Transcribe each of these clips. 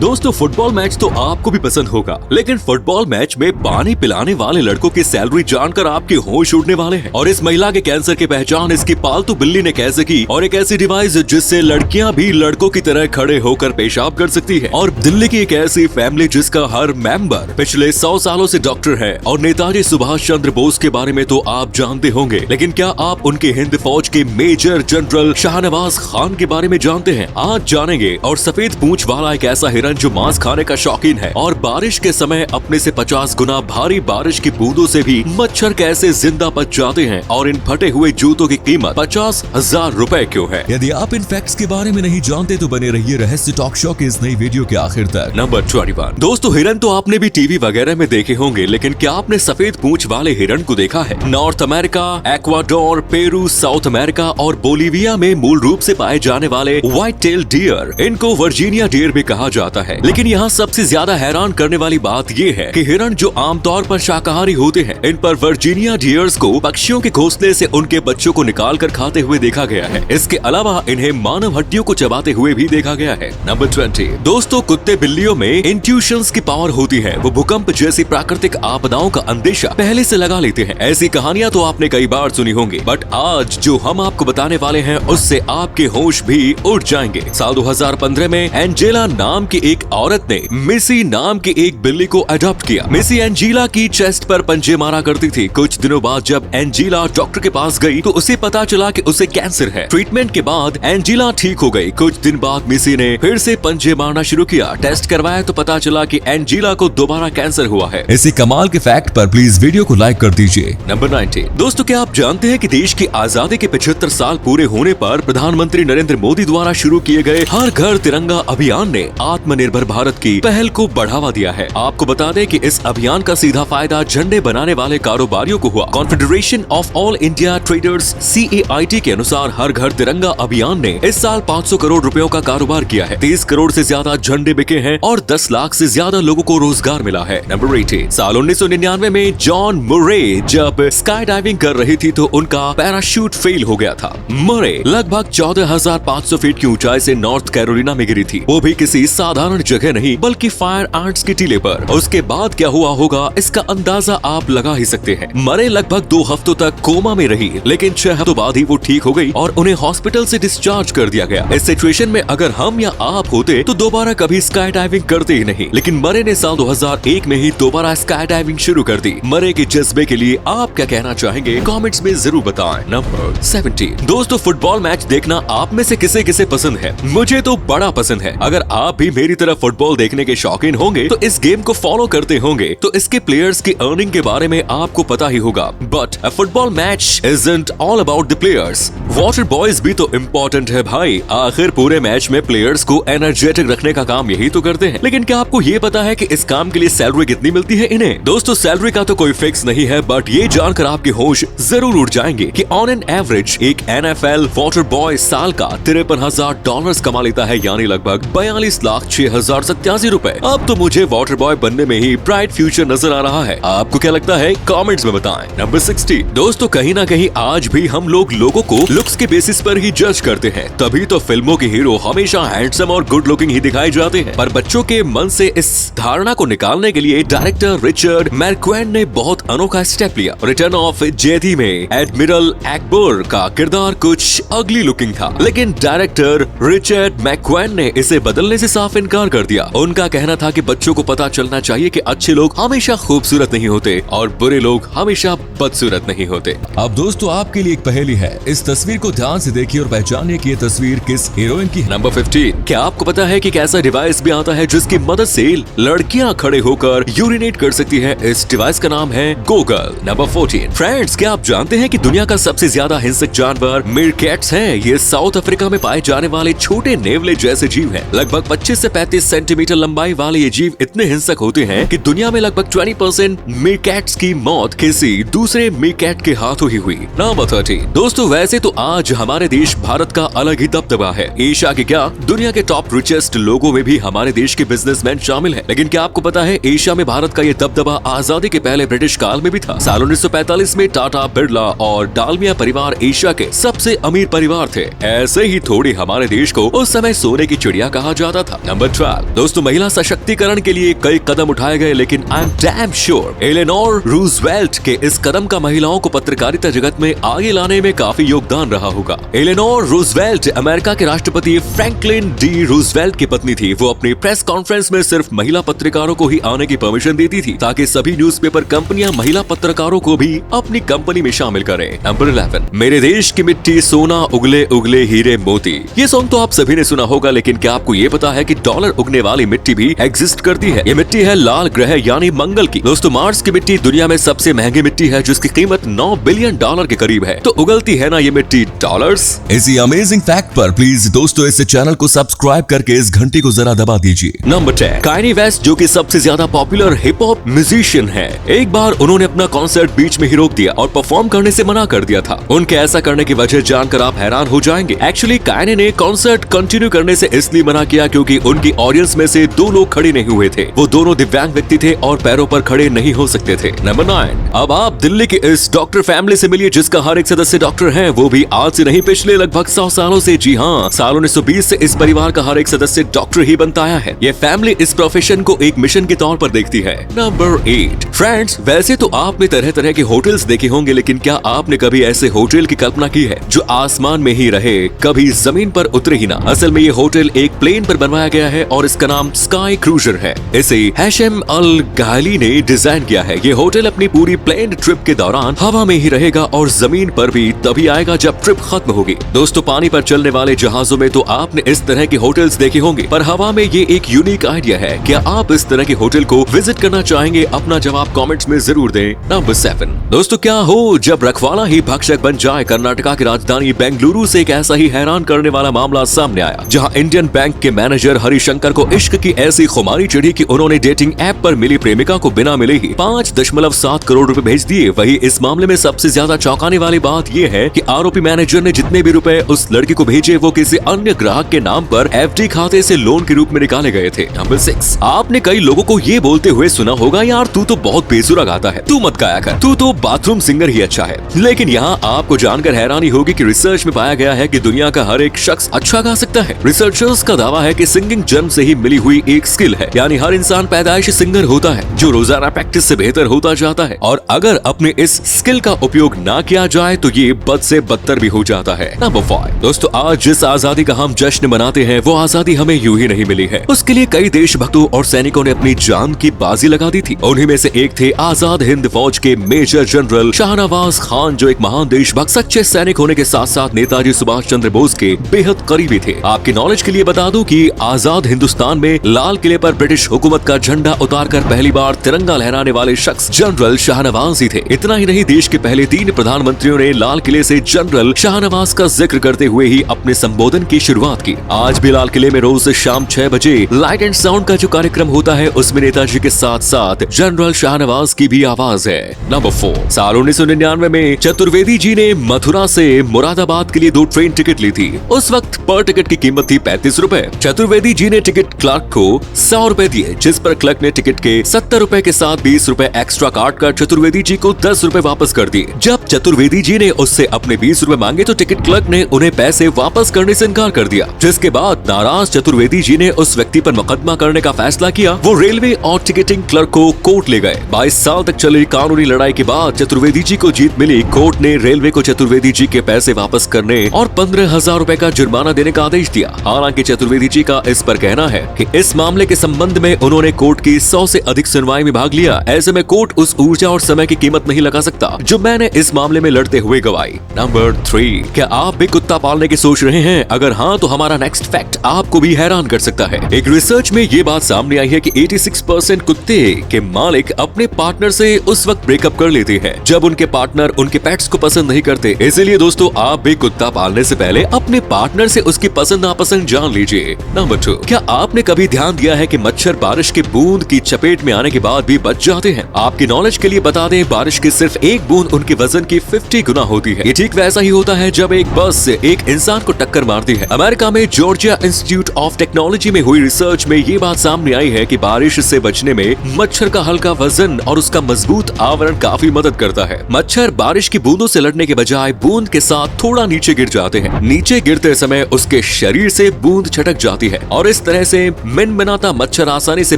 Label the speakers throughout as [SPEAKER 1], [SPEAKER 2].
[SPEAKER 1] दोस्तों football match तो आपको भी पसंद होगा, लेकिन फुटबॉल मैच में पानी पिलाने वाले लड़कों की सैलरी जानकर आपके होश उड़ने वाले हैं। और इस महिला के कैंसर की पहचान इसकी पालतू बिल्ली ने कैसे की, और एक ऐसी डिवाइस जिससे लड़कियां भी लड़कों की तरह खड़े होकर पेशाब कर सकती है। और दिल्ली की एक ऐसी फैमिली जिसका हर मेंबर पिछले 100 सालों से डॉक्टर है। और नेताजी सुभाष चंद्र बोस के बारे में तो आप जानते होंगे, लेकिन क्या आप उनके हिंद फौज के मेजर जनरल शाहनवाज खान के बारे में जानते हैं? आज जानेंगे। और सफेद पूंछ वाला एक ऐसा हिरन जो मांस खाने का शौकीन है, और बारिश के समय अपने से 50 गुना भारी बारिश की बूंदों से भी मच्छर कैसे जिंदा बच जाते हैं। और इन फटे हुए जूतों की कीमत 50,000 रुपए क्यों है?
[SPEAKER 2] यदि आप इन फैक्ट्स के बारे में नहीं जानते तो बने रहिए रहस्य टॉक शो के इस नई वीडियो के आखिर तक।
[SPEAKER 1] नंबर 21। दोस्तों हिरन तो आपने भी टीवी वगैरह में देखे होंगे, लेकिन क्या आपने सफेद पूंछ वाले हिरन को देखा है? North America, Ecuador, Peru, south America और बोलीविया में मूल रूप से पाए जाने वाले व्हाइट टेल डियर, इनको वर्जीनिया डियर भी कहा जाता है। लेकिन यहाँ सबसे ज्यादा हैरान करने वाली बात ये है कि हिरन जो आमतौर पर शाकाहारी होते हैं, इन पर वर्जीनिया डियर्स को पक्षियों के घोंसले से उनके बच्चों को निकाल कर खाते हुए देखा गया है। इसके अलावा इन्हें मानव हड्डियों को चबाते हुए भी देखा गया है। नंबर 20। दोस्तों कुत्ते बिल्लियों में इंट्यूशंस की पावर होती है। वो भूकंप जैसी प्राकृतिक आपदाओं का अंदेशा पहले से लगा लेते हैं। ऐसी कहानियां तो आपने कई बार सुनी होंगी, बट आज जो हम आपको बताने वाले हैं उससे आपके होश भी उड़ जाएंगे। साल 2015 में एंजेला नाम की एक औरत ने मिसी नाम की एक बिल्ली को अडॉप्ट किया। मिसी एंजेला की चेस्ट पर पंजे मारा करती थी। कुछ दिनों बाद जब एंजेला डॉक्टर के पास गई तो उसे पता चला कि उसे कैंसर है। ट्रीटमेंट के बाद एंजेला ठीक हो गई। कुछ दिन बाद मिसी ने फिर से पंजे मारना शुरू किया। टेस्ट करवाया तो पता चला कि एंजेला को दोबारा कैंसर हुआ है।
[SPEAKER 2] इसी कमाल के फैक्ट पर प्लीज वीडियो को लाइक कर दीजिए।
[SPEAKER 1] नंबर 19। दोस्तों क्या आप जानते हैं कि देश की आजादी के 75 साल पूरे होने पर प्रधानमंत्री नरेंद्र मोदी द्वारा शुरू किए गए हर घर तिरंगा अभियान ने आत्मनिर्भर भारत की पहल को बढ़ावा दिया है। आपको बता दें कि इस अभियान का सीधा फायदा झंडे बनाने वाले कारोबारियों को हुआ। Confederation of all India traders CAIT के अनुसार हर घर तिरंगा अभियान ने इस साल 500 करोड़ रुपयों का कारोबार किया है। 30 करोड़ से ज्यादा झंडे बिके हैं और 10 लाख से ज्यादा लोगों को रोजगार मिला है। नंबर 18। साल 1999 में जॉन मुरे जब स्काई डाइविंग कर रही थी तो उनका पैराशूट फेल हो गया था। मुरे लगभग 14,500 फीट की ऊंचाई से नॉर्थ कैरोलिना में गिरी थी, वो भी किसी साधारण जगह नहीं बल्कि फायर आर्ट्स की टीले पर। उसके बाद क्या हुआ होगा इसका अंदाजा आप लगा ही सकते हैं। मरे लगभग 2 हफ्तों तक कोमा में रही, लेकिन 6 हफ्तों बाद ही वो ठीक हो गई और उन्हें हॉस्पिटल से डिस्चार्ज कर दिया गया। इस सिचुएशन में अगर हम या आप होते तो दोबारा कभी स्काई डाइविंग करते ही नहीं, लेकिन मरे ने साल 2001 में ही दोबारा स्काई डाइविंग शुरू कर दी। मरे के जज्बे के लिए आप क्या कहना चाहेंगे कमेंट्स में जरूर बताएं। नंबर 17। दोस्तों फुटबॉल मैच देखना आप में से किसे किसे पसंद है? मुझे तो बड़ा पसंद है। अगर आप भी मेरी तरह फुटबॉल देखने के शौकीन होंगे तो इस गेम को फॉलो करते होंगे तो इसके प्लेयर्स की अर्निंग के बारे में आपको पता ही होगा। But a football match isn't all about the players. Water boys भी तो इम्पोर्टेंट है भाई। आखिर पूरे मैच में प्लेयर्स को एनर्जेटिक रखने का काम यही तो करते हैं। लेकिन क्या आपको ये पता है कि इस काम के लिए सैलरी कितनी मिलती है इन्हें? दोस्तों सैलरी का तो कोई फिक्स नहीं है, बट ये जानकर आपके होश जरूर उड़ जाएंगे कि ऑन एन एवरेज एक NFL वाटर बॉय साल का $53,000 कमा लेता है, यानी लगभग 42,06,087 रुपए। अब तो मुझे वाटर बॉय बनने में ही ब्राइट फ्यूचर नजर आ रहा है। आपको क्या लगता है कमेंट्स में बताएं। नंबर 60। दोस्तों कहीं ना कहीं आज भी हम लोगों को लुक्स के बेसिस पर ही जज करते हैं, तभी तो फिल्मों के हीरो हमेशा हैंडसम और गुड लुकिंग ही दिखाए जाते हैं। पर बच्चों के मन से इस धारणा को निकालने के लिए डायरेक्टर रिचर्ड मैर्क्वेन ने बहुत अनोखा स्टेप लिया। रिटर्न ऑफ जेडी में एडमिरल एक्बर का किरदार कुछ अगली लुकिंग था, लेकिन डायरेक्टर रिचर्ड मैर्क्वेन ने इसे बदलने से साफ इनकार कर दिया। उनका कहना था कि बच्चों को पता चलना चाहिए कि अच्छे लोग हमेशा खूबसूरत नहीं होते और बुरे लोग हमेशा बदसूरत नहीं होते।
[SPEAKER 2] अब दोस्तों आपके लिए एक पहेली है। इस तस्वीर को ध्यान से देखिए और पहचानिए कि ये तस्वीर किस हीरोइन की है।
[SPEAKER 1] नंबर 15। क्या आपको पता है कि एक ऐसा डिवाइस भी आता है जिसकी मदद से लड़कियां खड़े होकर यूरिनेट कर सकती है? इस डिवाइस का नाम है गूगल। नंबर 14। फ्रेंड्स क्या आप जानते हैं कि दुनिया का सबसे ज्यादा हिंसक जानवर मीरकैट्स हैं? ये साउथ अफ्रीका में पाए जाने वाले छोटे नेवले जैसे जीव हैं। लगभग 25 से 35 सेंटीमीटर लंबाई वाले ये जीव इतने हिंसक होते हैं कि दुनिया में लगभग 20% मीरकैट्स की मौत किसी दूसरे मीरकैट के हाथों ही हुई। नंबर 30। दोस्तों वैसे तो आज हमारे देश भारत का अलग ही दबदबा है। एशिया के क्या दुनिया के टॉप रिचेस्ट लोगों में भी हमारे देश के बिजनेसमैन शामिल हैं। लेकिन क्या आपको पता है एशिया में भारत का ये दबदबा आजादी के पहले ब्रिटिश काल में भी था। साल 1945 में टाटा, बिरला और डालमिया परिवार एशिया के सबसे अमीर परिवार थे। ऐसे ही थोड़ी हमारे देश को उस समय सोने की चिड़िया कहा जाता था। नंबर नंबर 12 दोस्तों, महिला सशक्तिकरण के लिए कई कदम उठाए गए, लेकिन I am damn sure Eleanor Roosevelt के इस कदम का महिलाओं को पत्रकारिता जगत में आगे लाने में काफी योगदान रहा होगा। एलेनोर रूजवेल्ट अमेरिका के राष्ट्रपति फ्रैंकलिन डी रूजवेल्ट की पत्नी थी। वो अपनी प्रेस कॉन्फ्रेंस में सिर्फ महिला पत्रकारों को ही आने की परमिशन देती थी, ताकि सभी न्यूज़पेपर कंपनियां महिला पत्रकारों को भी अपनी कंपनी में शामिल करें। नंबर 11 मेरे देश की मिट्टी सोना उगले उगले हीरे मोती। ये सॉन्ग तो आप सभी ने सुना होगा, लेकिन क्या आपको ये पता है कि डॉलर उगने वाली मिट्टी भी एग्जिस्ट करती है? ये मिट्टी है लाल ग्रह यानी मंगल की। दोस्तों, मार्स की मिट्टी दुनिया में सबसे महंगी मिट्टी है, जिसकी कीमत $9 बिलियन के करीब है। तो उगलती है ना ये मिट्टी डॉलर्स?
[SPEAKER 2] इसी अमेजिंग फैक्ट पर प्लीज दोस्तों इस चैनल को सब्सक्राइब करके इस घंटी को जरा दबा दीजिए।
[SPEAKER 1] नंबर 10 काइनी वेस्ट, जो कि सबसे ज्यादा पॉपुलर हिप हॉप म्यूजिशियन है। एक बार उन्होंने अपना कॉन्सर्ट बीच में ही रोक दिया और परफॉर्म करने से मना कर दिया था। उनके ऐसा करने की वजह जानकर आप हैरान हो जाएंगे। एक्चुअली काइनी ने कॉन्सर्ट कंटिन्यू करने से इसलिए मना किया क्योंकि उनकी ऑडियंस में से 2 लोग खड़े नहीं हुए थे। वो दोनों दिव्यांग व्यक्ति थे और पैरों पर खड़े नहीं हो सकते थे। नंबर 9 अब आप दिल्ली की इस डॉक्टर फैमिली से मिलिए, जिसका हर एक सदस्य डॉक्टर है, वो भी आज से नहीं पिछले लगभग 100 सालों से। जी हाँ, साल 1920 से इस परिवार का हर एक सदस्य डॉक्टर ही बनता आया है। ये फैमिली इस प्रोफेशन को एक मिशन के तौर पर देखती है। नंबर 8 फ्रेंड्स, वैसे तो आपने तरह तरह के होटल्स देखे होंगे, लेकिन क्या आपने कभी ऐसे होटल की कल्पना की है जो आसमान में ही रहे, कभी जमीन पर उतरे ही ना? असल में ये होटल एक प्लेन पर बनवाया गया है और इसका नाम स्काई क्रूजर है। इसे हैशम अल गाली ने डिजाइन किया है। ये होटल अपनी पूरी प्लेन ट्रिप के दौरान हवा में ही रहेगा और जमीन पर भी तभी आएगा जब ट्रिप खत्म होगी। दोस्तों, पानी पर चलने वाले जहाजों में तो आपने इस तरह के होटल्स देखे होंगे, पर हवा में ये एक यूनिक आइडिया है। क्या आप इस तरह के होटल को विजिट करना चाहेंगे? अपना जवाब कमेंट्स में जरूर दें। नंबर 7 दोस्तों, क्या हो जब रखवाला ही भक्षक बन जाए। कर्नाटका की राजधानी बेंगलुरु से एक ऐसा ही हैरान करने वाला मामला सामने आया, जहां इंडियन बैंक के मैनेजर हरिशंकर को इश्क की ऐसी खुमारी चढ़ी कि उन्होंने डेटिंग ऐप पर मिली प्रेमिका को बिना मिले ही 5.7 करोड़ रुपए भेज दिए। वही इस मामले में सबसे ज्यादा चौंकाने वाली बात यह है कि आरोपी मैनेजर ने जितने भी रुपए उस लड़की को भेजे वो किसी अन्य ग्राहक के नाम पर एफडी खाते से लोन के रूप में निकाले गए थे। नंबर 6 आपने कई लोगों को ये बोलते हुए सुना होगा, यार तू तो बहुत बेसुरा गाता है, तू मत गाया कर, तू तो बाथरूम सिंगर ही अच्छा है। लेकिन यहाँ आपको जानकर हैरानी होगी कि रिसर्च में पाया गया है कि दुनिया का हर एक शख्स अच्छा गा सकता है। रिसर्चर्स का दावा है कि सिंगिंग जन्म से ही मिली हुई एक स्किल है, यानी हर इंसान पैदाइशी सिंगर होता है जो रोजाना प्रैक्टिस से बेहतर होता जाता है, और अगर अपने इस स्किल का उपयोग ना किया जाए तो ये बद से बदतर भी हो जाता है। नंबर 5 दोस्तों, आज जिस आजादी का हम जश्न मनाते हैं वो आजादी हमें यूं ही नहीं मिली है। उसके लिए कई देशभक्तों और सैनिकों ने अपनी जान की बाजी लगा दी थी। उन्हीं में से एक थे आजाद हिंद फौज के मेजर जनरल शाहनवाज खान, जो एक महान देशभक्त सच्चे सैनिक होने के साथ साथ नेताजी सुभाष चंद्र बोस के बेहद करीबी थे। आपके नॉलेज के लिए बता दूं कि आजाद हिंदुस्तान में लाल किले पर ब्रिटिश हुकूमत का झंडा उतारकर पहली बार तिरंगा लहराने वाले शख्स जनरल शाहनवाज ही थे। इतना ही नहीं, देश के पहले 3 प्रधानमंत्रियों ने लाल किले से जनरल शाहनवाज का जिक्र करते हुए ही अपने संबोधन की शुरुआत की। आज भी लाल किले में रोज शाम 6 बजे लाइट एंड साउंड का जो कार्यक्रम होता है उसमें नेताजी के साथ साथ जनरल शाहनवाज की भी आवाज है। नंबर 4 साल 1999 में चतुर्वेदी जी ने मथुरा से मुरादाबाद के लिए 2 ट्रेन टिकट ली थी। उस वक्त पर टिकट की कीमत थी 35 रुपए। चतुर्वेदी जी ने टिकट क्लर्क को 100 रुपए दिए, जिस पर क्लर्क ने टिकट के 70 रुपए के साथ 20 रुपए एक्स्ट्रा काट कर चतुर्वेदी जी को 10 रुपए वापस कर दिए। जब चतुर्वेदी जी ने उससे अपने 20 रुपए मांगे तो टिकट क्लर्क ने उन्हें पैसे वापस करने से इनकार कर दिया, जिसके बाद नाराज चतुर्वेदी जी ने उस व्यक्ति पर मुकदमा करने का फैसला किया। वो रेलवे और टिकटिंग क्लर्क को कोर्ट ले गए। 22 साल तक चली कानूनी लड़ाई के बाद चतुर्वेदी जी को जीत मिली। कोर्ट ने रेलवे को चतुर्वेदी जी के पैसे वापस करने और 15,000 रुपए का जुर्माना देने का आदेश दिया। हालांकि चतुर्वेदी जी का इस पर कहना है कि इस मामले के संबंध में उन्होंने कोर्ट की 100 से अधिक सुनवाई में भाग लिया। ऐसे में कोर्ट उस ऊर्जा और समय की कीमत नहीं लगा सकता जो मैंने इस मामले में लड़ते हुए गवाई। नंबर 3 क्या आप भी कुत्ता पालने की सोच रहे हैं? अगर हाँ तो हमारा नेक्स्ट फैक्ट आपको भी हैरान कर सकता है। एक रिसर्च में ये बात सामने आई है कि 86% कुत्ते के मालिक अपने पार्टनर से उस वक्त ब्रेकअप कर लेते हैं जब उनके पार्टनर उनके पेट्स को पसंद नहीं करते। इसीलिए दोस्तों, आप भी कुत्ता पालने से पहले अपने पार्टनर से उसकी पसंद नापसंद जान लीजिए। नंबर 2 क्या आपने कभी ध्यान दिया है कि मच्छर बारिश की बूंद की चपेट में आने के बाद भी बच जाते हैं? आपकी नॉलेज के लिए बता दें, बारिश की सिर्फ एक बूंद उनके वजन की 50 गुना होती है। ये ठीक वैसा ही होता है जब एक बस एक इंसान को टक्कर मारती है। अमेरिका में जॉर्जिया इंस्टीट्यूट ऑफ टेक्नोलॉजी में हुई रिसर्च में ये बात सामने आई है कि बारिश से बचने में मच्छर का हल्का वजन और उसका मजबूत आवरण काफी मदद करता है। मच्छर बारिश की बूंदों से लड़ने के बजाय बूंद के साथ थोड़ा नीचे गिर जाते हैं। नीचे गिरते समय उसके शरीर से बूंद छटक जाती है और इस इस तरह से मिनमिनाता मच्छर आसानी से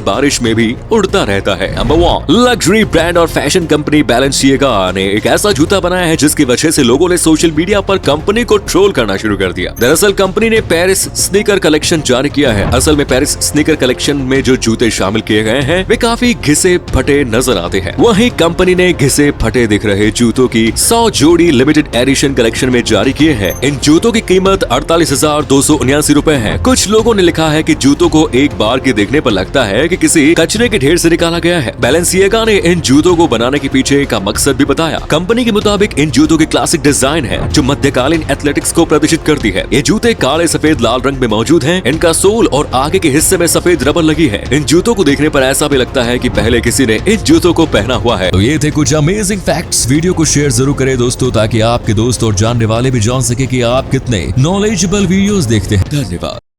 [SPEAKER 1] बारिश में भी उड़ता रहता है। नंबर 1, लग्जरी ब्रांड और फैशन कंपनी बैलेंसिएगा ने एक ऐसा जूता बनाया है जिसकी वजह से लोगों ने सोशल मीडिया पर कंपनी को ट्रोल करना शुरू कर दिया। दरअसल कंपनी ने पेरिस स्नीकर कलेक्शन जारी किया है। असल में पेरिस स्नीकर कलेक्शन में जो जूते शामिल किए गए हैं वे काफी घिसे फटे नजर आते हैं। वहीं कंपनी ने घिसे फटे दिख रहे जूतों की 100 जोड़ी लिमिटेड एडिशन कलेक्शन में जारी किए हैं। इन जूतों की कीमत 48,279 रुपए है। कुछ लोगों ने लिखा है कि जूतों को एक बार के देखने पर लगता है कि किसी कचरे के ढेर से निकाला गया है। बैलेंसिएगा ने इन जूतों को बनाने के पीछे का मकसद भी बताया। कंपनी के मुताबिक इन जूतों की क्लासिक डिजाइन है जो मध्यकालीन एथलेटिक्स को प्रदर्शित करती है। ये जूते काले सफेद लाल रंग में मौजूद हैं। इनका सोल और आगे के हिस्से में सफेद रबर लगी है। इन जूतों को देखने पर ऐसा भी लगता है कि पहले किसी ने इन जूतों को पहना हुआ है।
[SPEAKER 2] तो ये थे कुछ अमेजिंग फैक्ट्स। वीडियो को शेयर जरूर करें दोस्तों, ताकि आपके दोस्त और जानने वाले भी जान सके कि आप कितने नॉलेजेबल वीडियोस देखते हैं।
[SPEAKER 1] धन्यवाद।